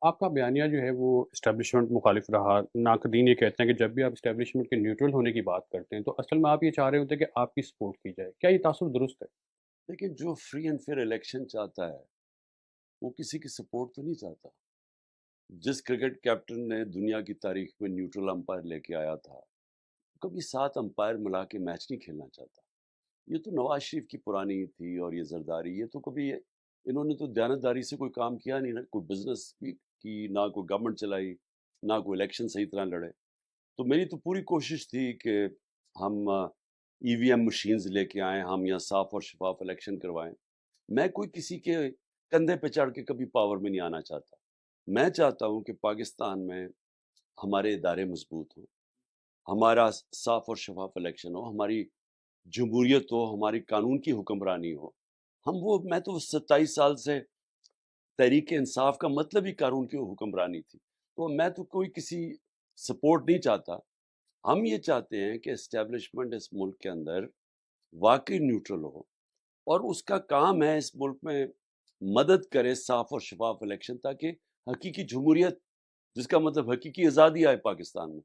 आपका बयानिया जो है वो एस्टेब्लिशमेंट मुखालिफ रहा। नाक़दीन ये कहते हैं कि जब भी आप एस्टेब्लिशमेंट के न्यूट्रल होने की बात करते हैं, तो असल में आप ये चाह रहे होते हैं कि आपकी सपोर्ट की जाए। क्या ये तासुर दुरुस्त है? लेकिन जो फ्री एंड फेयर इलेक्शन चाहता है वो किसी की सपोर्ट तो नहीं चाहता। जिस क्रिकेट कैप्टन ने दुनिया की तारीख में न्यूट्रल अंपायर लेके आया था, कभी 7 अंपायर मिला के मैच नहीं खेलना चाहता। ये तो नवाज शरीफ की पुरानी थी, और ये जरदारी, ये तो कभी इन्होंने तो दयानतदारी से कोई काम किया नहीं ना, कोई बिजनेस भी की ना, कोई गवर्नमेंट चलाई ना, कोई इलेक्शन सही तरह लड़े। तो मेरी तो पूरी कोशिश थी कि हम ईवीएम मशीन्स लेके आए, हम यहाँ साफ और शफाफ इलेक्शन करवाएं। मैं कोई किसी के कंधे पे चढ़ के कभी पावर में नहीं आना चाहता। मैं चाहता हूँ कि पाकिस्तान में हमारे इदारे मजबूत हों, हमारा साफ और शफाफ इलेक्शन हो, हमारी जमहूरियत हो, हमारी कानून की हुक्मरानी हो। मैं तो 27 साल से तहरीक इंसाफ का मतलब ही कानून की हुक्मरानी थी। तो मैं तो कोई किसी सपोर्ट नहीं चाहता। हम ये चाहते हैं कि एस्टेब्लिशमेंट इस मुल्क के अंदर वाकई न्यूट्रल हो, और उसका काम है इस मुल्क में मदद करे साफ और शफाफ इलेक्शन, ताकि हकीकी जमहूरियत, जिसका मतलब हकीकी आज़ादी आए पाकिस्तान में।